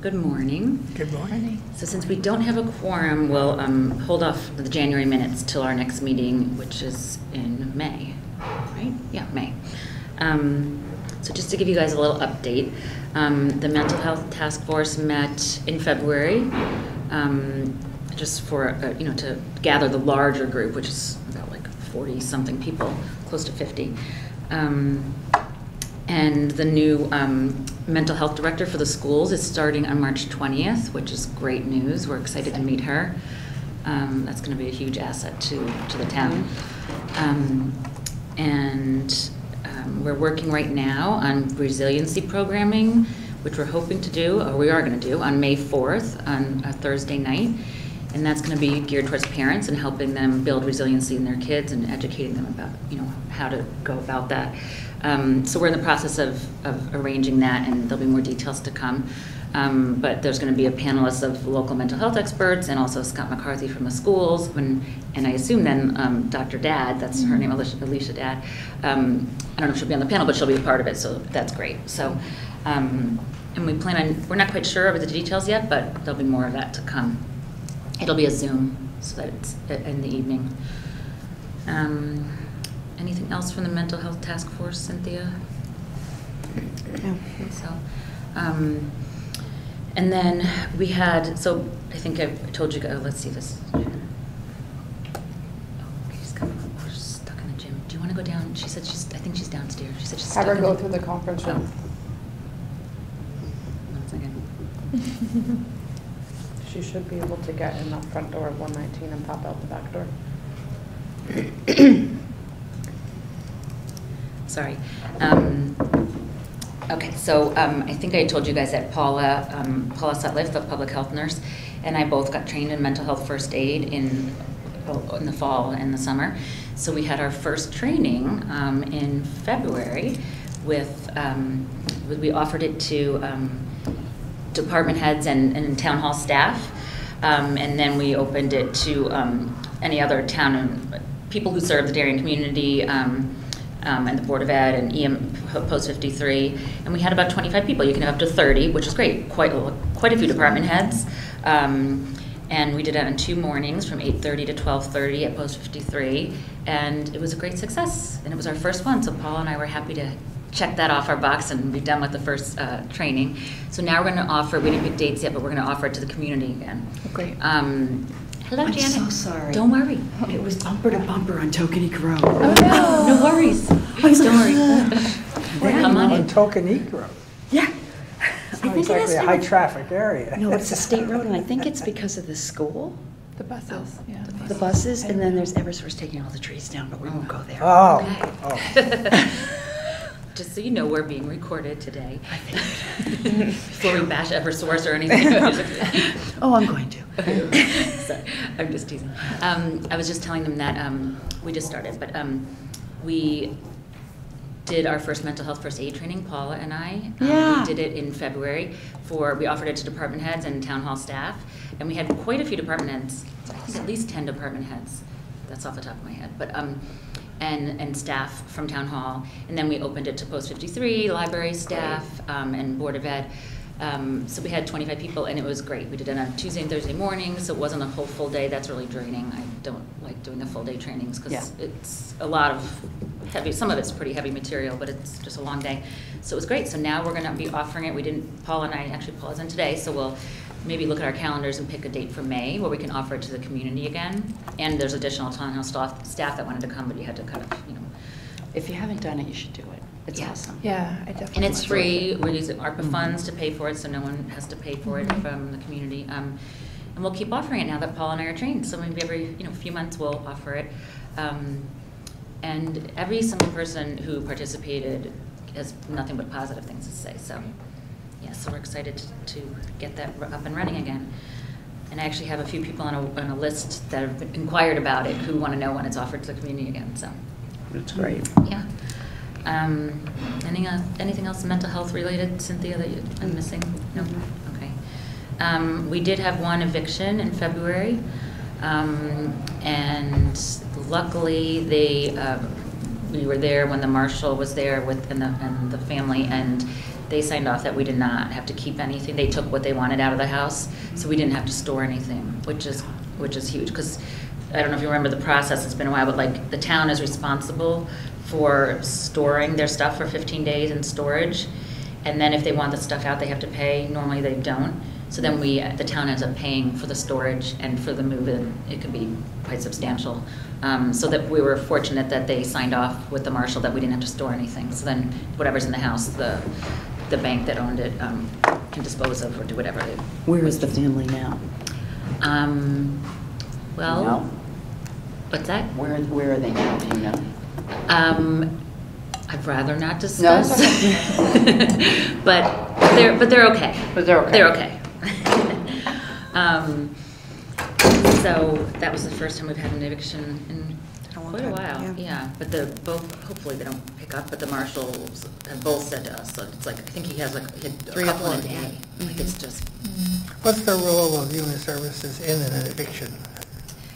Good morning. Good morning. So since we don't have a quorum, we'll hold off the January minutes till our next meeting, which is in May, right? Yeah, May. So just to give you guys a little update, the Mental Health Task Force met in February, just for, to gather the larger group, which is about like 40-something people, close to 50. And the new mental health director for the schools is starting on March 20th, which is great news. We're excited to meet her. That's going to be a huge asset to the town. We're working right now on resiliency programming, which we're hoping to do, or we are going to do, on May 4th on a Thursday night. And that's going to be geared towards parents and helping them build resiliency in their kids and educating them about, how to go about that. So we're in the process of arranging that, and there'll be more details to come. But there's going to be a panelist of local mental health experts and also Scott McCarthy from the schools. And I assume then Dr. Dad, that's her name, Alicia Dad. I don't know if she'll be on the panel, but she'll be a part of it, so that's great. So, and we plan on, we're not quite sure of the details yet, but there'll be more of that to come. It'll be a Zoom, so that it's in the evening. Anything else from the Mental Health Task Force, Cynthia? No. I think so. And then we had, so I think I told you guys, let's see this. Oh, she's coming up. We're stuck in the gym. Do you want to go down? She said I think she's downstairs. She said she's stuck Have her go through the conference room. One second. She should be able to get in that front door of 119 and pop out the back door. Sorry. Okay, so I think I told you guys that Paula Sutliff, the public health nurse, and I both got trained in mental health first aid in the fall and the summer. So we had our first training in February with, we offered it to department heads and town hall staff, and then we opened it to any other town and people who serve the Darien community, and the Board of Ed and EM Post 53, and we had about 25 people. You can have up to 30, which is great. Quite a few department heads, and we did it on 2 mornings from 8:30 to 12:30 at Post 53, and it was a great success. And it was our first one, so Paul and I were happy to check that off our box and be done with the first training. So now we're going to offer. We didn't pick dates yet, but we're going to offer it to the community again. Okay. Hello, I'm Janet. so sorry. Don't worry. It was bumper to bumper on Tokenique Road. Oh, no. No worries. Don't worry. Come on in. On Tokenique Road. Yeah. It's not exactly a high traffic area. No, it's a state road, and I think it's because of the school, The buses, yeah. the buses, and then there's Eversource taking all the trees down, but we won't go there. Oh. Okay. Oh. Just so you know, we're being recorded today. Before we bash Eversource or anything. Oh, I'm going to. Sorry, I'm just teasing. I was just telling them that we just started, but we did our first mental health first aid training, Paula and I. Yeah. We did it in February. We offered it to department heads and town hall staff, and we had quite a few department heads. I think at least 10 department heads. That's off the top of my head, but and staff from town hall, and then we opened it to Post 53, library staff, and Board of Ed. So we had 25 people, and it was great. We did it on Tuesday and Thursday mornings, so it wasn't a whole full day. That's really draining. I don't like doing the full day trainings because it's a lot of heavy, some of it's pretty heavy material, but it's just a long day. So it was great. So now we're going to be offering it. Paul and I, actually Paul is in today, so we'll maybe look at our calendars and pick a date for May where we can offer it to the community again. And there's additional town hall staff that wanted to come, but you had to kind of, If you haven't done it, you should do it. It's awesome. Yeah, I definitely. And it's free. We're using ARPA funds to pay for it, so no one has to pay for it from the community. And we'll keep offering it now that Paul and I are trained. So maybe every few months we'll offer it. And every single person who participated has nothing but positive things to say. So yeah, so we're excited to get that up and running again. And I actually have a few people on a list that have inquired about it who want to know when it's offered to the community again. So That's great. yeah. Anything else mental health related, Cynthia, that I'm missing? No? Okay. We did have one eviction in February, and luckily we were there when the marshal was there and the family, and they signed off that we did not have to keep anything. They took what they wanted out of the house, so we didn't have to store anything, which is huge, because I don't know if you remember the process, it's been a while, but like the town is responsible for storing their stuff for 15 days in storage, and then if they want the stuff out, they have to pay. Normally they don't. So then the town ends up paying for the storage and for the move-in. It could be quite substantial. So that we were fortunate that they signed off with the marshal that we didn't have to store anything. So then whatever's in the house, the bank that owned it can dispose of or do whatever they. Where is the family now? Well, No? what's that? Where are they now, do you know? I'd rather not No, discuss. it's but they're okay. But they're okay. They're okay. So that was the first time we've had an eviction in quite a while. Yeah, but hopefully they don't pick up. But the marshals have both said to us, so it's like I think he had a couple in a day. Like it's just. What's the role of human services in an eviction?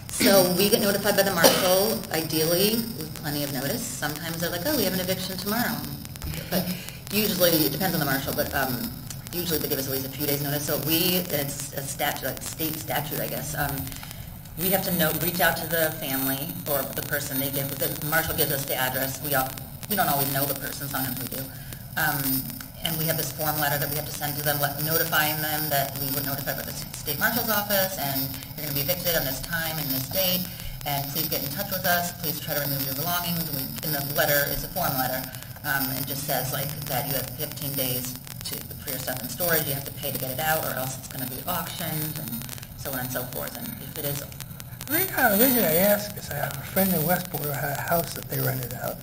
So we get notified by the marshal, ideally with plenty of notice. Sometimes they're like, oh, we have an eviction tomorrow. But usually, it depends on the marshal, but usually they give us at least a few days notice. So it's a statute, like state statute, I guess. We have to reach out to the family or the person the marshal gives us the address. We don't always know the person, sometimes we do. And we have this form letter that we have to send to them, notifying them that we would notify by the state marshal's office, and you're going to be evicted on this time and this date, and please get in touch with us. Please try to remove your belongings. In the letter is a form letter, and just says like that you have 15 days for your stuff in storage. You have to pay to get it out, or else it's going to be auctioned, and so on and so forth. And if it is, The reason I ask is I have a friend in Westport who had a house that they rented out.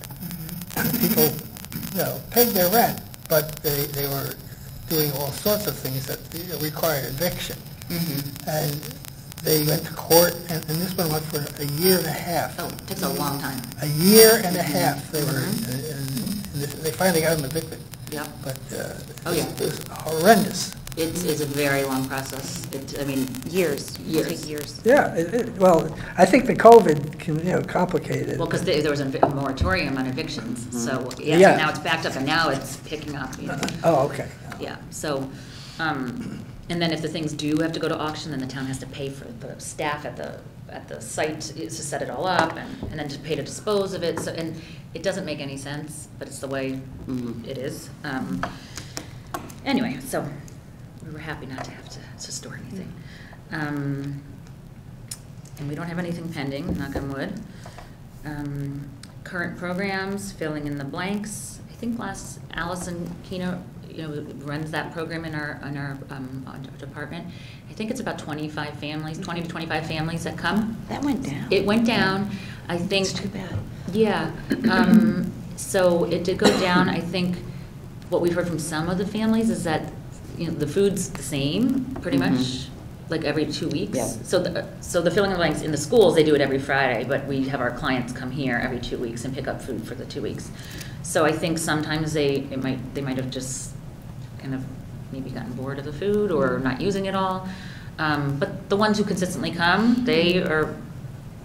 People, paid their rent, but they were doing all sorts of things that required eviction. And they went to court, and this one went for a year and a half. oh, it takes a long time. A year and a half they were, and they finally got them evicted. Yep. But Oh, yeah. it was horrendous. It's a very long process. Years. Years. It'll take years. Yeah, well, I think the COVID complicated. Well, because there was a moratorium on evictions, so, Yeah. now it's backed up, and now it's picking up. Oh, okay. Yeah, so, and then if the things do have to go to auction, then the town has to pay for the staff at the site to set it all up, and then to pay to dispose of it, so, and it doesn't make any sense, but it's the way it is. Anyway, so, we were happy not to have to store anything. And we don't have anything pending, knock on wood. Current programs, filling in the blanks. I think Allison Keno, runs that program in our department. I think it's about 25 families, 20 to 25 families that come. That went down. It went down. I think. It's too bad. Yeah. So it did go down. I think what we've heard from some of the families is that the food's the same pretty much, like every 2 weeks. Yeah. So the filling in the blanks in the schools, they do it every Friday, but we have our clients come here every 2 weeks and pick up food for the 2 weeks. So I think sometimes they might have just kind of maybe gotten bored of the food or not using it all. But the ones who consistently come, they are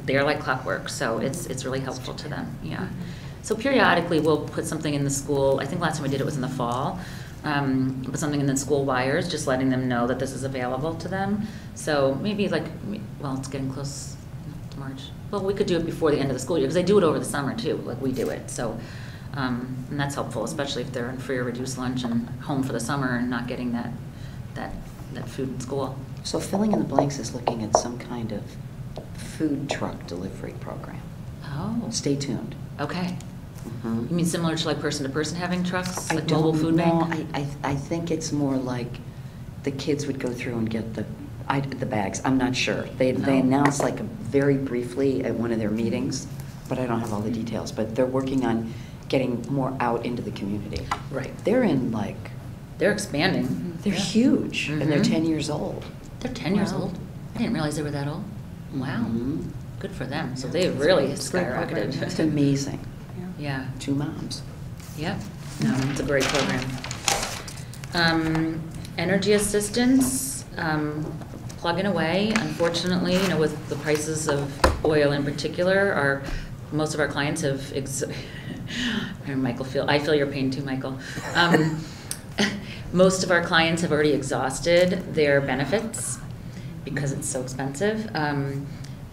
like clockwork, so it's really helpful to them. Yeah. So periodically we'll put something in the school. I think last time we did it was in the fall. Put something in the school wires, just letting them know that this is available to them. So maybe it's getting close to March. Well, we could do it before the end of the school year, because they do it over the summer too, like we do it. So, and that's helpful, especially if they're in free or reduced lunch and home for the summer and not getting that food in school. So filling in the blanks is looking at some kind of food truck delivery program. Oh, Stay tuned. okay. Mhm. You mean similar to person-to-person having trucks, I like mobile don't food know. bank? I think it's more like the kids would go through and get the bags. I'm not sure. They announced very briefly at one of their meetings, but I don't have all the details. But they're working on getting more out into the community. Right. They're in They're expanding. they're Yeah. huge, and they're Mhm. 10 years old. They're 10 years Wow. old. I didn't realize they were that old. Wow. Mhm. Good for them. So they really It's a great program. skyrocketed. It's amazing. Yeah. 2 moms. Yep. No, it's a great program. Energy assistance, plugging away. Unfortunately, with the prices of oil in particular, most of our clients have. And I feel your pain too, Michael. most of our clients have already exhausted their benefits because it's so expensive.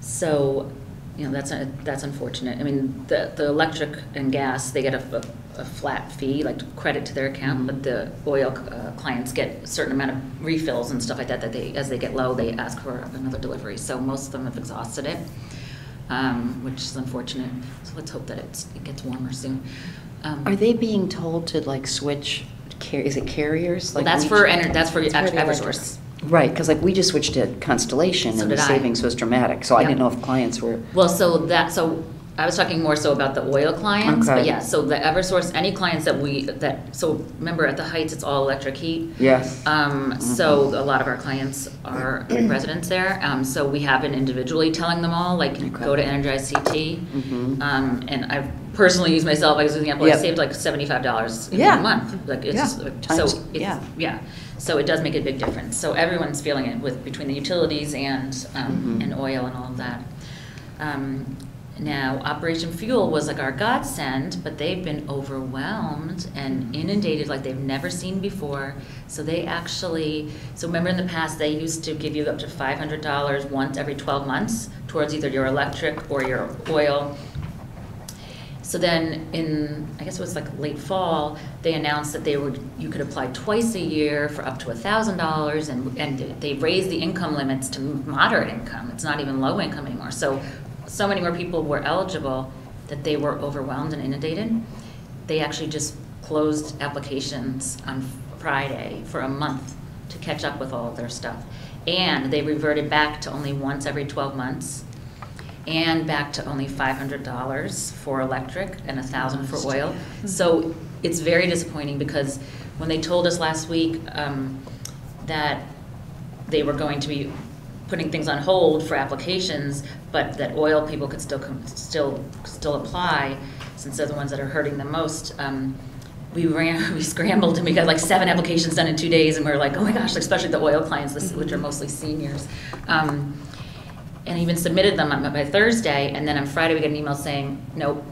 So, you know, that's unfortunate. I mean, the electric and gas, they get a flat fee, like credit to their account, but the oil clients get a certain amount of refills and stuff like that, as they get low, they ask for another delivery. So most of them have exhausted it, which is unfortunate. So let's hope that it gets warmer soon. Are they being told to like switch, is it carriers? Well, Like that's for Eversource. Right, because like we just switched to Constellation So and the did I. savings was dramatic, so I Yep. didn't know if clients were. Well, so I was talking more so about the oil clients, Okay. but yeah, so the Eversource, any clients so remember at the Heights, it's all electric heat. Yes. So a lot of our clients are residents there, so we have been individually telling them all, like, go to Energize CT. And I've personally used myself, as an example, I Yep. saved like $75 in Yeah. 1 month. Like, it's, Yeah. so, Times- it's, yeah. yeah. So it does make a big difference. So everyone's feeling it between the utilities and oil and all of that. Now, Operation Fuel was like our godsend, but they've been overwhelmed and inundated like they've never seen before. So they actually, so remember in the past, they used to give you up to $500 once every 12 months towards either your electric or your oil. So then I guess it was like late fall, they announced that you could apply twice a year for up to $1,000, and they raised the income limits to moderate income. It's not even low income anymore. So many more people were eligible that they were overwhelmed and inundated. They actually just closed applications on Friday for a month to catch up with all of their stuff. And they reverted back to only once every 12 months. And back to only $500 for electric and $1,000 for oil. So it's very disappointing because when they told us last week that they were going to be putting things on hold for applications, but that oil people could still apply, since they're the ones that are hurting the most. We scrambled and we got like 7 applications done in 2 days, and we were like, oh my gosh, especially the oil clients, which are mostly seniors. And even submitted them by Thursday, and then on Friday we got an email saying, nope.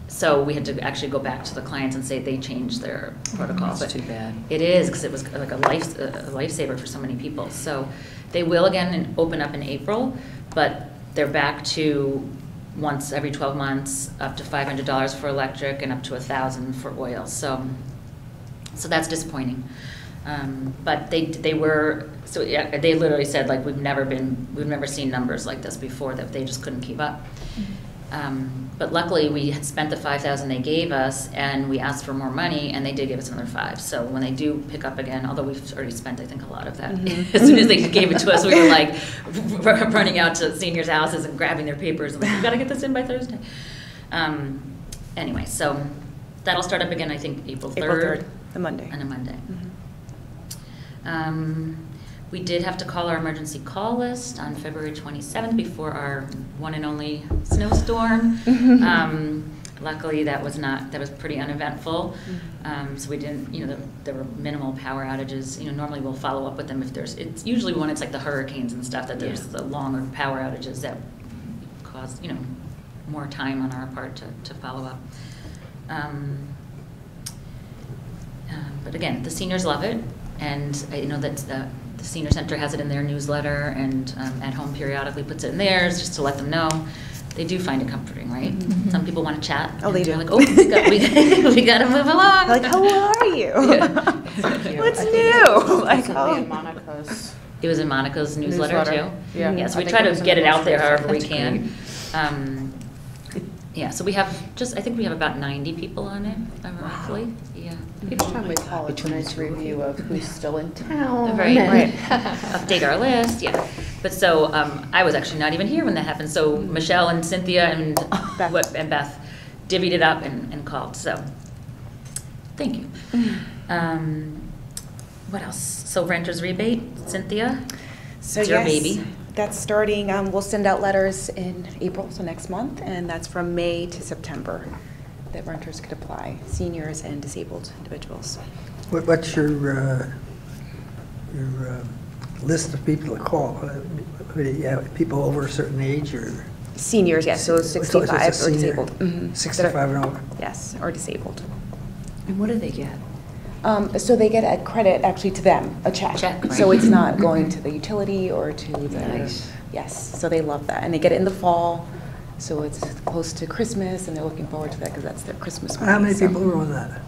So we had to actually go back to the clients and say they changed their protocol. That's too bad. It is, because it was like a lifesaver for so many people. So they will again open up in April, but they're back to once every 12 months, up to $500 for electric and up to $1,000 for oil. So that's disappointing. But they were, so yeah, they literally said like we've never seen numbers like this before, that they just couldn't keep up. But luckily we had spent the $5,000 they gave us, and we asked for more money, and they did give us another $5,000. So when they do pick up again, although we've already spent I think a lot of that, as soon as they gave it to us, we were like running out to seniors' houses and grabbing their papers and like, we got to get this in by Thursday. Anyway, so that'll start up again I think April 3rd. April 3rd, the Monday. On a Monday. We did have to call our emergency call list on February 27th before our one and only snowstorm. Luckily, that was pretty uneventful. So we didn't, there were minimal power outages. Normally we'll follow up with them if it's usually when it's like the hurricanes and stuff that there's the longer power outages that cause, more time on our part to follow up. But again, the seniors love it. And I know that the senior center has it in their newsletter, and At Home periodically puts it in theirs just to let them know. They do find it comforting, right? Some people want to chat. Oh, they do. They're like, oh, we got to move along. Like, how are you? What's new? Like, In Monica's. It was in Monica's newsletter too. Yeah. Yeah, so I we think try it to was in get the it out there newsletter. however we That's can. Yeah, so we have I think we have about 90 people on it, roughly. Yeah. Each time we call, it's a nice review of who's still in town. Right. and- Update our list, yeah. But so I was actually not even here when that happened. So Michelle and Cynthia and Beth divvied it up and called. So thank you. What else? So renters rebate, Cynthia. So It's your yes, baby. that's starting. We'll send out letters in April, so next month, and that's from May to September that renters could apply, seniors and disabled individuals. What's your list of people to call? People over a certain age, or? Seniors, yes, so 65 it's a or senior. disabled. 65 and over. Yes, or disabled. And what do they get? So they get a credit actually to them, a check. Check, right. So it's not going to the utility or to the. Nice. Yes, so they love that. And they get it in the fall, so it's close to Christmas, and they're looking forward to that because that's their Christmas money. How many so. people are on that?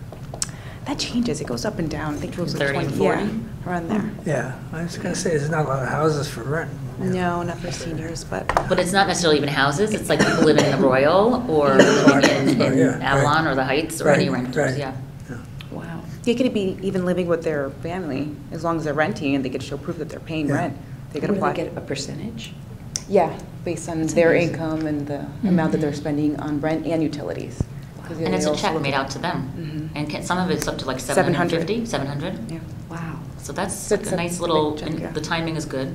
That changes, it goes up and down. I think it was 30, 20, 40? yeah, around there. Yeah, I was gonna say, there's not a lot of houses for rent. No, not for seniors, but. But it's not necessarily even houses, it's like people living in the Royal or living in Yeah, right. Avalon or the Heights or any Right, renters, right. yeah. Wow. They could be even living with their family, as long as they're renting and they could show proof that they're paying Yeah. rent. They could What, do apply. they get a percentage? Yeah, based on That's their amazing. income and the amount that they're spending on rent and utilities. 'Cause And it's they a also check look made at- out to them. Mhm. And some of it's up to like 700. 750, 700. Yeah. Wow. So that's So like it's a a nice big little, chunk, and yeah. the timing is good.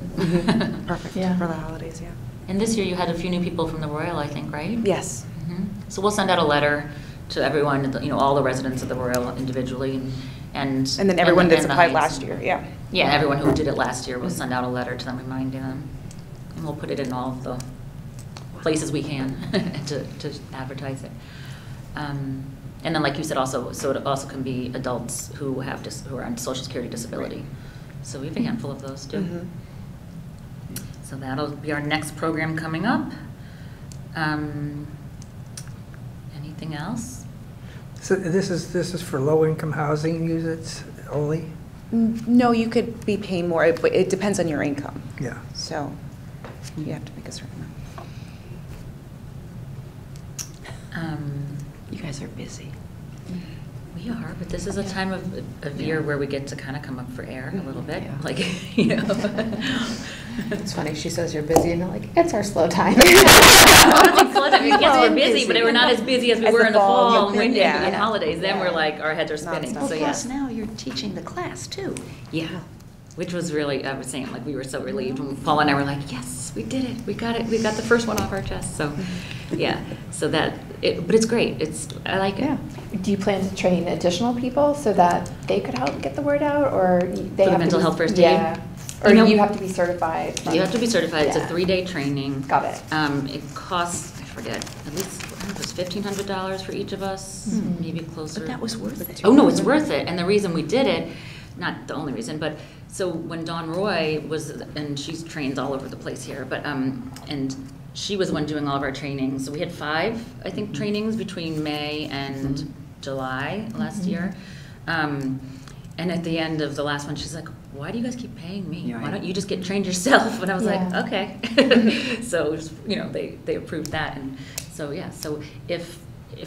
Perfect Yeah. for the holidays, yeah. And this year you had a few new people from the Royal, I think, right? Yes. Mhm. So we'll send out a letter to everyone, all the residents of the Royal individually and. And then everyone that's the applied Heights. last year, yeah. Yeah, everyone who did it last year, we'll send out a letter to them reminding them. And we'll put it in all of the places we can to advertise it. And then, like you said, also, so it also can be adults who have who are on Social Security disability. So we have a handful of those too. Mhm. So that'll be our next program coming up. Anything else? So this is for low-income housing units only? No, you could be paying more, but it depends on your income. Yeah. So you have to make a certain amount. You guys are busy. We are, but this is a time of year where we get to kind of come up for air a little bit, Yeah. like, you know. It's funny, she says you're busy, and they're like, it's our slow time. Yes, we're busy, but we're not as busy as we As were the in the fall, fall and yeah. winter and Yeah. holidays. Then we're Yeah. like, our heads are spinning, Nonstop. so Well, yes. plus now you're teaching the class too. Yeah, which was really, I was saying, like, we were so relieved when Paul and I were like, yes, we did it, we got the first one off our chest, so, yeah. So but it's great, I like it. Yeah. Do you plan to train additional people so that they could help get the word out, or they the have mental to be, health first aid? Yeah. Or You know- you have to be certified? You have to be certified, it's a Yeah. 3-day training. Got it. It costs, I forget, at least, I think it was $1,500 for each of us, maybe closer. But that was worth it. Oh, no, it's worth it. And the reason we did it, not the only reason, but so when Dawn Roy was, and she's trained all over the place here, but, and she was the one doing all of our trainings. So we had 5, I think, trainings between May and July last year. And at the end of the last one, she's like, why do you guys keep paying me? You're Why right. don't you just get trained yourself? And I was Yeah. like, okay. So, they approved that. And so, yeah, so if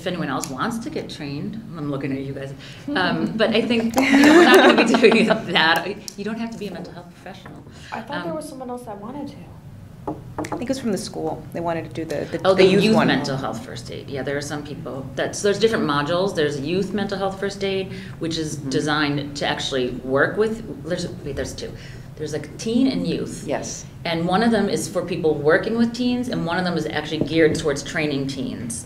anyone else wants to get trained, I'm looking at you guys. But I think, we're not going to be doing that. You don't have to be a mental health professional. I thought there was someone else that wanted to. I think it was from the school. They wanted to do the Oh, the youth one. mental health first aid. Yeah, there are some people so there's different modules. There's youth mental health first aid, which is designed to actually work with, there's 2. There's like teen and youth. Yes. And one of them is for people working with teens, and one of them is actually geared towards training teens.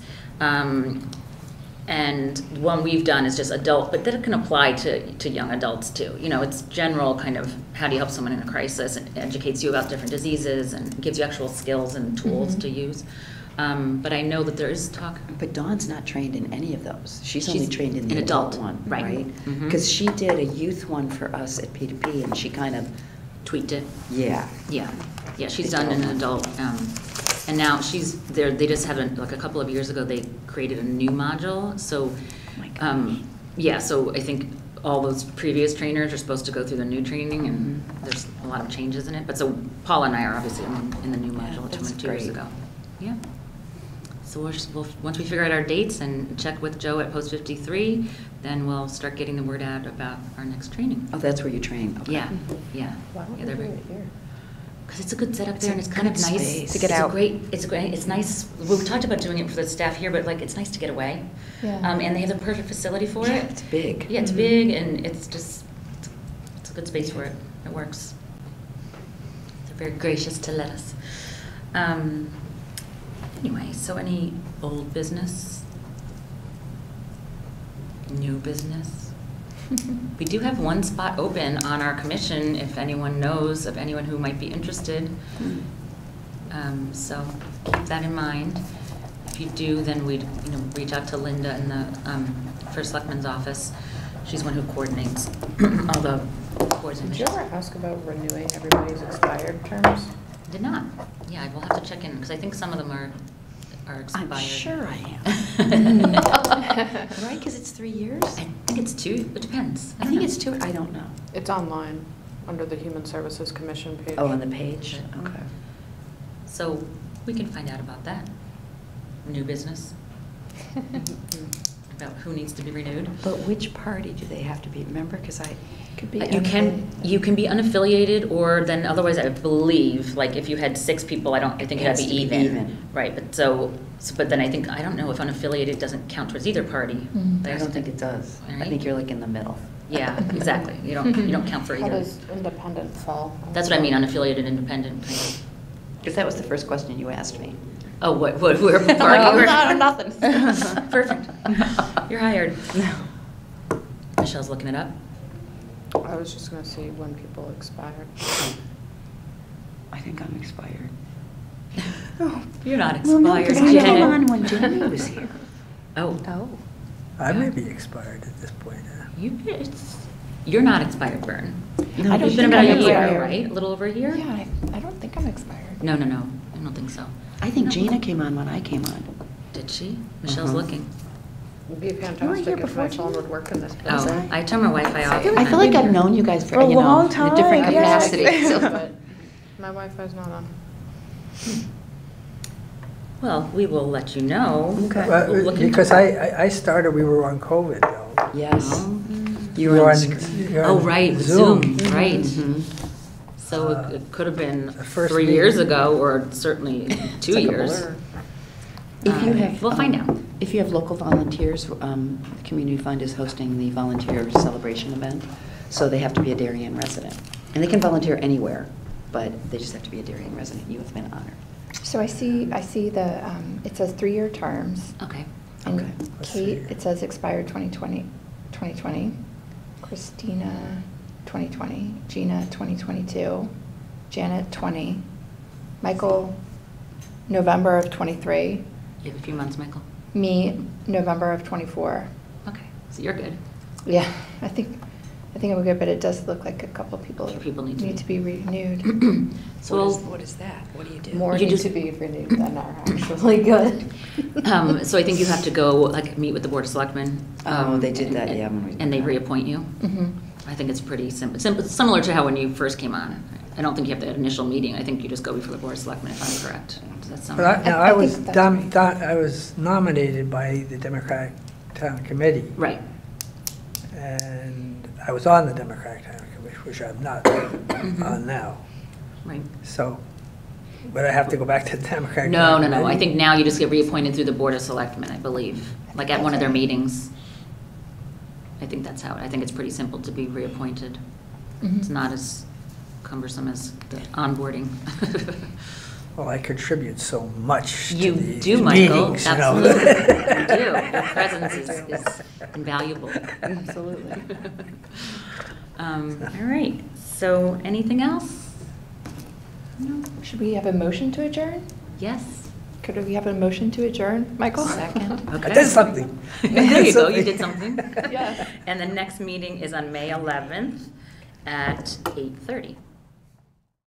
And one we've done is just adult, but that can apply to young adults too. It's general kind of how do you help someone in a crisis, and educates you about different diseases and gives you actual skills and tools to use. But I know that there is talk. But Dawn's not trained in any of those. She's only She's trained in an the adult adult, one, right. right? Mhm. Because she did a youth one for us at P2P, and she kind of, Tweaked it. yeah. Yeah, she's done an adult, and now she's there. They just haven't, like a couple of years ago, they created a new module. So, My gosh. yeah. So I think all those previous trainers are supposed to go through the new training, and there's a lot of changes in it. But so Paula and I are obviously in the new module, which that's went 2 years great. ago. Yeah. So we'll once we figure out our dates and check with Joe at Post 53, then we'll start getting the word out about our next training. Oh, that's where you train? Okay. Yeah, yeah. Why would Yeah, we they're do very- it here? Because it's a good setup there, and It's it's a kind of good nice space. To get it's out. It's nice. We talked about doing it for the staff here, but like it's nice to get away. Yeah. And they have the perfect facility for Yeah, it. it's big. Yeah, it's big, and it's just it's a good space for it. It works. They're very gracious to let us. Anyway, so any old business, new business? We do have one spot open on our commission if anyone knows of anyone who might be interested. So keep that in mind. If you do, then we'd reach out to Linda in the First Selectman's office She's one who coordinates all the boards and Did you commissions. ever ask about renewing everybody's expired terms? Did not. Yeah, I will have to check in, because I think some of them are expired. I'm sure I am. Right, because it's 3 years? I think it's 2, it depends. I think it's 2, I don't know. It's online, under the Human Services Commission page. Oh, on the page? Okay. So we can find out about that. New business. About who needs to be renewed. But which party do they have to be? Remember, because Could be You can be unaffiliated, or then otherwise, I believe, like if you had 6 people, I think it had to be even. Right, but then I don't know if unaffiliated doesn't count towards either party. Mhm. I don't think it does. I Right. think you're like in the middle. Yeah, exactly. You don't count for How either. does independent fall? That's what I mean, unaffiliated, independent, kind of. Because that was the first question you asked me. Oh, what we're party? No, we're- no, nothing. Perfect. You're hired. Michelle's looking it up. I was just gonna see when people expired. I think I'm expired. You're not Well, no, expired, because I came Janet. on when Jamie was here. Oh, Oh. I may be expired at this point. you're not expired, Vern. No, I don't You've been think about I'm a year, expired. right? A little over a year? Yeah, I don't think I'm expired. No, I don't think so. I think Gina came on when I came on. Did she? Michelle's Uh-huh. looking. It'd be here fantastic if before my phone Gina? would work in this place. Oh, I turn my Wi-Fi off. I feel like I've known you guys For a for, you know, long in a different time, yes. capacity. so- But my Wi-Fi's not on. Well, we will let you know. Okay. We'll look into Because it. I started, we were on COVID though. Yes. Oh. You were on you're Oh, on right, with Zoom, right. Mhm. So it could have been The first 3 years meeting. ago, or certainly 2 like a years. blur. If you have, We'll find out. If you have local volunteers, the Community Fund is hosting the volunteer celebration event, so they have to be a Darien resident. And they can volunteer anywhere, but they just have to be a Darien resident. You have been honored. So I see the, it says 3-year terms. Okay. And Okay. Let's Kate, see. it says expired 2020. Christina, 2020. Gina, 2022. Janet, 20. Michael, November of 23. You have a few months, Michael? Me, November of 24. Okay, so you're good. Yeah, I think I'm good, but it does look like a couple people few people need to be renewed. So we'll- what is that? What do you do? More You need just- to be renewed than are actually good. So I think you have to go, like, meet with the Board of Selectmen. Oh, they did that, yeah, when we- And they reappoint you. Mhm. I think it's pretty simple, similar to how when you first came on. I don't think you have that initial meeting. I think you just go before the Board of Selectmen, if I'm correct. Does that sound But right? now I I think was that's right. I was nominated by the Democratic Town Committee. Right. And I was on the Democratic Town Committee, which I'm not on now. Right. So, would I have to go back to the Democratic? No, Town no, no. I Committee? think now you just get reappointed through the Board of Selectmen, I believe, like at one of their meetings. I think that's how, I think it's pretty simple to be reappointed. Mhm. It's not as cumbersome as the onboarding. Well, I contribute so much to You the do, Michael, meetings, you know. absolutely. You do. Your presence is invaluable. Absolutely. All right, so anything else? No? Should we have a motion to adjourn? Yes? Could we have a motion to adjourn, Michael? Second? I did something. There you go, you did something. Yes. And the next meeting is on May 11th at 8:30.